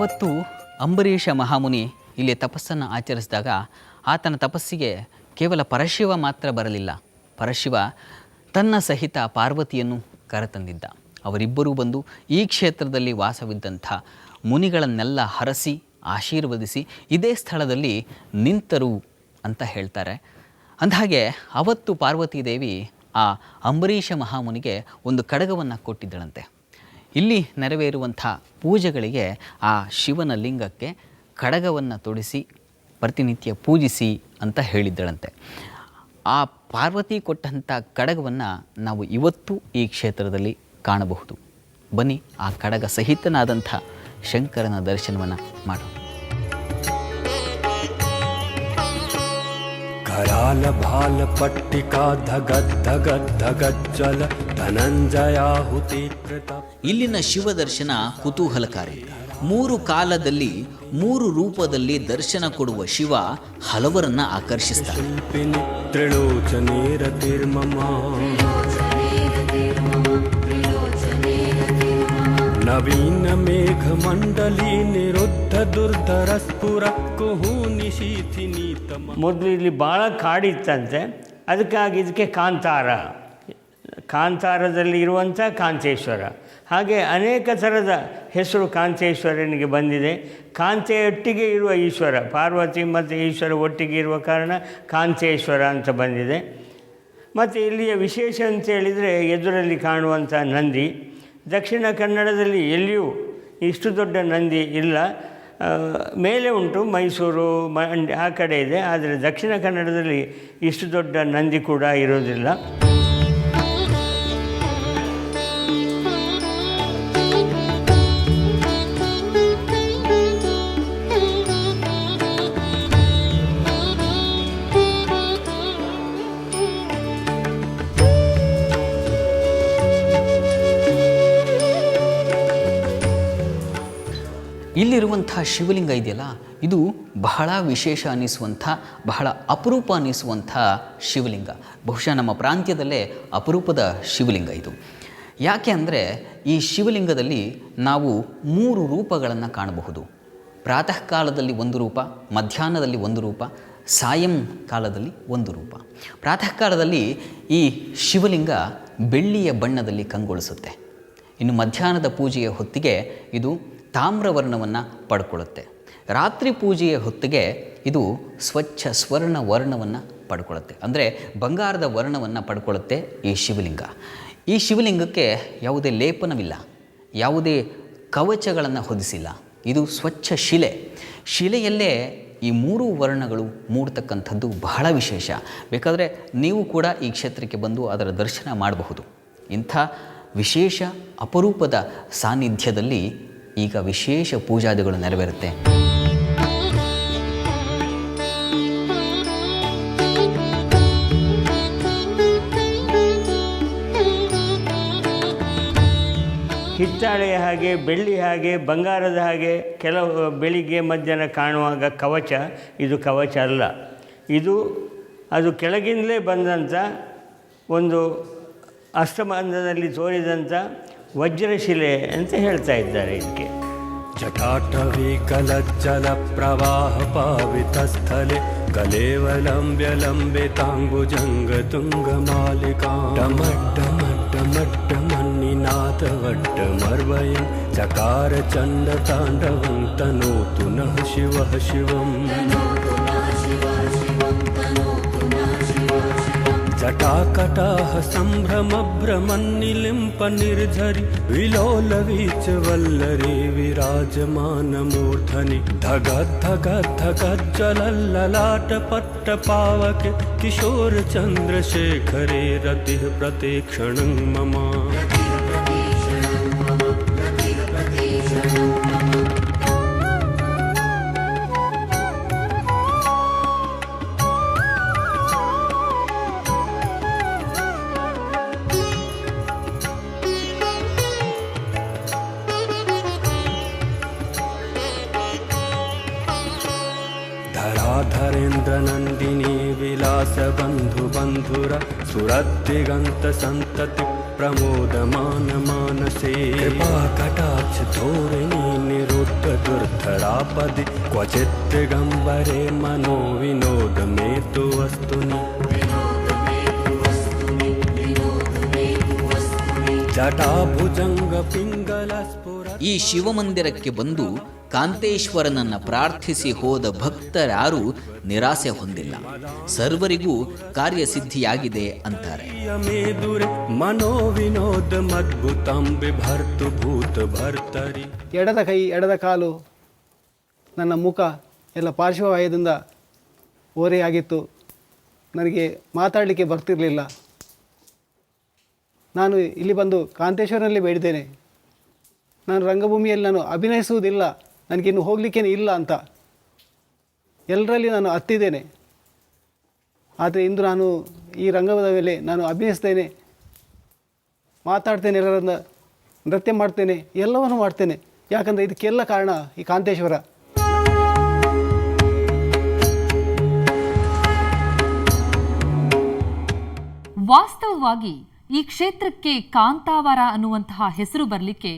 ಅವತ್ತು ಅಂಬರೀಷ ಮಹಾಮುನಿ ಇಲ್ಲಿ ತಪಸ್ಸನ್ನು ಆಚರಿಸಿದಾಗ ಆತನ ತಪಸ್ಸಿಗೆ ಕೇವಲ ಪರಶಿವ ಮಾತ್ರ ಬರಲಿಲ್ಲ. ಪರಶಿವ ತನ್ನ ಸಹಿತ ಪಾರ್ವತಿಯನ್ನು ಕರೆತಂದಿದ್ದ. ಅವರಿಬ್ಬರೂ ಬಂದು ಈ ಕ್ಷೇತ್ರದಲ್ಲಿ ವಾಸವಿದ್ದಂಥ ಮುನಿಗಳನ್ನೆಲ್ಲ ಹರಸಿ ಆಶೀರ್ವದಿಸಿ ಇದೇ ಸ್ಥಳದಲ್ಲಿ ನಿಂತರು ಅಂತ ಹೇಳ್ತಾರೆ. ಅಂದಹಾಗೆ ಅವತ್ತು ಪಾರ್ವತಿ ದೇವಿ ಆ ಅಂಬರೀಷ ಮಹಾಮುನಿಗೆ ಒಂದು ಕಡಗವನ್ನು ಕೊಟ್ಟಿದ್ದಳಂತೆ. ಇಲ್ಲಿ ನೆರವೇರುವಂಥ ಪೂಜೆಗಳಿಗೆ ಆ ಶಿವನ ಲಿಂಗಕ್ಕೆ ಕಡಗವನ್ನು ತೊಡಿಸಿ ಪ್ರತಿನಿತ್ಯ ಪೂಜಿಸಿ ಅಂತ ಹೇಳಿದ್ದಳಂತೆ. ಆ ಪಾರ್ವತಿ ಕೊಟ್ಟಂಥ ಕಡಗವನ್ನು ನಾವು ಇವತ್ತು ಈ ಕ್ಷೇತ್ರದಲ್ಲಿ ಕಾಣಬಹುದು. ಬನ್ನಿ ಆ ಕಡಗ ಸಹಿತನಾದಂಥ ಶಂಕರನ ದರ್ಶನವನ್ನು ಮಾಡೋಣ. कराल भाल पट्टिका धगದ್ धगದ್ धगಜ್ಜಲ ಧನಂಜಯಾಹುತಿ ಕೃತ. ಇಲ್ಲಿನ ಶಿವ ದರ್ಶನ ಕುತೂಹಲಕಾರಿ. 3 ಕಾಲದಲ್ಲಿ 3 ರೂಪದಲ್ಲಿ ದರ್ಶನ ಕೊಡುವ ಶಿವ ಹಲವರನ್ನ ಆಕರ್ಷಿಸ್ತಾರೆ. ತ್ರಿಲೋಚನೇರತಿರ್ಮಮ ನವೀನ ಮೇಘ ಮಂಡಲಿ ನಿರುದ್ಧ ದುರ್ಧರ ಸ್ಫುರ ಕುಹು ನಿಶೀಥಿ ನೀತಮ. ಮೊದಲು ಇಲ್ಲಿ ಭಾಳ ಕಾಡಿತ್ತಂತೆ, ಅದಕ್ಕಾಗಿ ಇದಕ್ಕೆ ಕಾಂತಾರದಲ್ಲಿ ಇರುವಂಥ ಕಾಂತೇಶ್ವರ. ಹಾಗೆ ಅನೇಕ ಥರದ ಹೆಸರು ಕಾಂತೇಶ್ವರನಿಗೆ ಬಂದಿದೆ. ಕಾಂತೆಯೊಟ್ಟಿಗೆ ಇರುವ ಈಶ್ವರ, ಪಾರ್ವತಿ ಮತ್ತು ಈಶ್ವರ ಒಟ್ಟಿಗೆ ಇರುವ ಕಾರಣ ಕಾಂತೇಶ್ವರ ಅಂತ ಬಂದಿದೆ. ಮತ್ತು ಇಲ್ಲಿಯ ವಿಶೇಷ ಅಂತೇಳಿದರೆ ಎದುರಲ್ಲಿ ಕಾಣುವಂಥ ನಂದಿ. ದಕ್ಷಿಣ ಕನ್ನಡದಲ್ಲಿ ಎಲ್ಲಿಯೂ ಇಷ್ಟು ದೊಡ್ಡ ನಂದಿ ಇಲ್ಲ. ಮೇಲೆ ಉಂಟು, ಮೈಸೂರು ಆ ಕಡೆ ಇದೆ, ಆದರೆ ದಕ್ಷಿಣ ಕನ್ನಡದಲ್ಲಿ ಇಷ್ಟು ದೊಡ್ಡ ನಂದಿ ಕೂಡ ಇರೋದಿಲ್ಲ. ಇಲ್ಲಿರುವಂಥ ಶಿವಲಿಂಗ ಇದೆಯಲ್ಲ, ಇದು ಬಹಳ ವಿಶೇಷ ಅನ್ನಿಸುವಂಥ, ಬಹಳ ಅಪರೂಪ ಅನ್ನಿಸುವಂಥ ಶಿವಲಿಂಗ. ಬಹುಶಃ ನಮ್ಮ ಪ್ರಾಂತ್ಯದಲ್ಲೇ ಅಪರೂಪದ ಶಿವಲಿಂಗ ಇದು. ಯಾಕೆ ಅಂದರೆ ಈ ಶಿವಲಿಂಗದಲ್ಲಿ ನಾವು 3 ರೂಪಗಳನ್ನು ಕಾಣಬಹುದು. ಪ್ರಾತಃ ಕಾಲದಲ್ಲಿ ಒಂದು ರೂಪ, ಮಧ್ಯಾಹ್ನದಲ್ಲಿ ಒಂದು ರೂಪ, ಸಾಯಂಕಾಲದಲ್ಲಿ ಒಂದು ರೂಪ. ಪ್ರಾತಃ ಕಾಲದಲ್ಲಿ ಈ ಶಿವಲಿಂಗ ಬೆಳ್ಳಿಯ ಬಣ್ಣದಲ್ಲಿ ಕಂಗೊಳಿಸುತ್ತೆ. ಇನ್ನು ಮಧ್ಯಾಹ್ನದ ಪೂಜೆಯ ಹೊತ್ತಿಗೆ ಇದು ತಾಮ್ರವರ್ಣವನ್ನು ಪಡ್ಕೊಳ್ಳುತ್ತೆ. ರಾತ್ರಿ ಪೂಜೆಯ ಹೊತ್ತಿಗೆ ಇದು ಸ್ವಚ್ಛ ಸ್ವರ್ಣ ವರ್ಣವನ್ನು ಪಡ್ಕೊಳ್ಳುತ್ತೆ, ಅಂದರೆ ಬಂಗಾರದ ವರ್ಣವನ್ನು ಪಡ್ಕೊಳ್ಳುತ್ತೆ ಈ ಶಿವಲಿಂಗ. ಈ ಶಿವಲಿಂಗಕ್ಕೆ ಯಾವುದೇ ಲೇಪನವಿಲ್ಲ, ಯಾವುದೇ ಕವಚಗಳನ್ನು ಹೊದಿಸಿಲ್ಲ. ಇದು ಸ್ವಚ್ಛ ಶಿಲೆ. ಶಿಲೆಯಲ್ಲೇ ಈ 3 ವರ್ಣಗಳು ಮೂಡ್ತಕ್ಕಂಥದ್ದು ಬಹಳ ವಿಶೇಷ. ಬೇಕಾದರೆ ನೀವು ಕೂಡ ಈ ಕ್ಷೇತ್ರಕ್ಕೆ ಬಂದು ಅದರ ದರ್ಶನ ಮಾಡಬಹುದು. ಇಂಥ ವಿಶೇಷ ಅಪರೂಪದ ಸಾನ್ನಿಧ್ಯದಲ್ಲಿ ಈಗ ವಿಶೇಷ ಪೂಜಾದಿಗಳು ನೆರವೇರುತ್ತೆ. ಹಿತ್ತಾಳೆಯ ಹಾಗೆ, ಬೆಳ್ಳಿ ಹಾಗೆ, ಬಂಗಾರದ ಹಾಗೆ ಕೆಲವು ಬೆಳಿಗ್ಗೆ ಮಧ್ಯಾಹ್ನ ಕಾಣುವಾಗ ಕವಚ, ಇದು ಕವಚ ಅಲ್ಲ. ಅದು ಕೆಳಗಿಂದಲೇ ಬಂದಂಥ ಒಂದು ಅಷ್ಟಬಂಧದಲ್ಲಿ ತೋರಿದಂಥ ವಜ್ರಶಿಲೆ ಅಂತ ಹೇಳ್ತಾ ಇದ್ದಾರೆ ಇದಕ್ಕೆ. ಜಟಾಟವಿ ಕಲಜ್ಜಲ ಪ್ರವಾಹ ಪಾವಿತ ಸ್ಥಲೆ ಕಲೇವಲಂಬ್ಯ ಲಂಬಿತಾಂಬುಜಂಗ ತುಂಗ ಮಾಲಿಕಾ ಡಮಡ್ಡ ಮಡ್ಡ ಮಡ್ಡ ಮನ್ನಿನಾಥ ವಡ್ಡ ಮರ್ವಯಂ ಚಕಾರ ಚಂಡ ತಾಂಡವಂ ತನೋತು ನಃ ಶಿವ ಶಿವಂ. ಜಟಾಕಟಾಹ ಸಂಭ್ರಮ ಭ್ರಮನ್ನಿಲಿಂಪ ನಿರ್ಧರಿ ವಿಲೋಲವೀಚ ವಲ್ಲರಿ ವಿರಾಜಮಾನ ಮೂರ್ಧನಿ ಧಗದ್ ಧಗದ್ ಧಗಜ್ಜಲಲ್ಲಲಾಟ ಪಟ್ಟ ಪಾವಕೆ ಕಿಶೋರ ಚಂದ್ರಶೇಖರೇ ರತಿ ಪ್ರತೀಕ್ಷಣಂ ಮಮ. धराधरेन्द्र नंदिनी विलास बंधु बंधुर सुरदिगंत संतति प्रमोदमान मानसे कृपा कटाक्ष धोरिणी निरुद्ध दुर्धरापदि क्वचित् दिगम्बरे मनो विनोद मे तु वस्तुनि जटाभुजंग पिंगलस्फुर ಈ ಶಿವಮಂದಿರಕ್ಕೆ ಬಂದು ಕಾಂತೇಶ್ವರನನ್ನು ಪ್ರಾರ್ಥಿಸಿ ಹೋದ ಭಕ್ತರಾರೂ ನಿರಾಸೆ ಹೊಂದಿಲ್ಲ. ಸರ್ವರಿಗೂ ಕಾರ್ಯಸಿದ್ಧಿಯಾಗಿದೆ ಅಂತಾರೆ. ಮನೋ ವಿನೋದ ಮದ್ಭುತಂ ಬಿಭರ್ತು ಭೂತ ಭರ್ತರಿ. ಎಡದ ಕೈ ಎಡದ ಕಾಲು ನನ್ನ ಮುಖ ಎಲ್ಲ ಪಾರ್ಶ್ವವಾಯದಿಂದ ಓರೆಯಾಗಿತ್ತು. ನನಗೆ ಮಾತಾಡಲಿಕ್ಕೆ ಬರ್ತಿರಲಿಲ್ಲ. ನಾನು ಇಲ್ಲಿ ಬಂದು ಕಾಂತೇಶ್ವರನಲ್ಲಿ ಬೇಡಿದ್ದೇನೆ, ನಾನು ರಂಗಭೂಮಿಯಲ್ಲಿ ನಾನು ಅಭಿನಯಿಸುವುದಿಲ್ಲ, ನನಗಿನ್ನು ಹೋಗಲಿಕ್ಕೇನೆ ಇಲ್ಲ ಅಂತ ಎಲ್ಲರಲ್ಲಿ ನಾನು ಹತ್ತಿದ್ದೇನೆ. ಆದರೆ ಇಂದು ನಾನು ಈ ರಂಗದ ಮೇಲೆ ನಾನು ಅಭಿನಯಿಸ್ತೇನೆ, ಮಾತಾಡ್ತೇನೆ, ಎಲ್ಲರನ್ನ ನೃತ್ಯ ಮಾಡ್ತೇನೆ, ಎಲ್ಲವನ್ನು ಮಾಡ್ತೇನೆ. ಯಾಕಂದರೆ ಇದಕ್ಕೆಲ್ಲ ಕಾರಣ ಈ ಕಾಂತೇಶ್ವರ. ವಾಸ್ತವವಾಗಿ ಈ ಕ್ಷೇತ್ರಕ್ಕೆ ಕಾಂತಾವರ ಅನ್ನುವಂತಹ ಹೆಸರು ಬರಲಿಕ್ಕೆ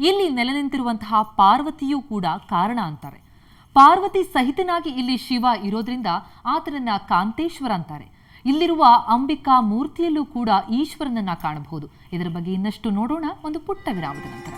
ಇಲ್ಲಿ ನೆಲೆ ನಿಂತಿರುವಂತಹ ಪಾರ್ವತಿಯೂ ಕೂಡ ಕಾರಣ ಅಂತಾರೆ. ಪಾರ್ವತಿ ಸಹಿತನಾಗಿ ಇಲ್ಲಿ ಶಿವ ಇರೋದ್ರಿಂದ ಆತನನ್ನ ಕಾಂತೇಶ್ವರ ಅಂತಾರೆ. ಇಲ್ಲಿರುವ ಅಂಬಿಕಾ ಮೂರ್ತಿಯಲ್ಲೂ ಕೂಡ ಈಶ್ವರನನ್ನ ಕಾಣಬಹುದು. ಇದರ ಬಗ್ಗೆ ಇನ್ನಷ್ಟು ನೋಡೋಣ ಒಂದು ಪುಟ್ಟ ವಿರಾಮದ ನಂತರ.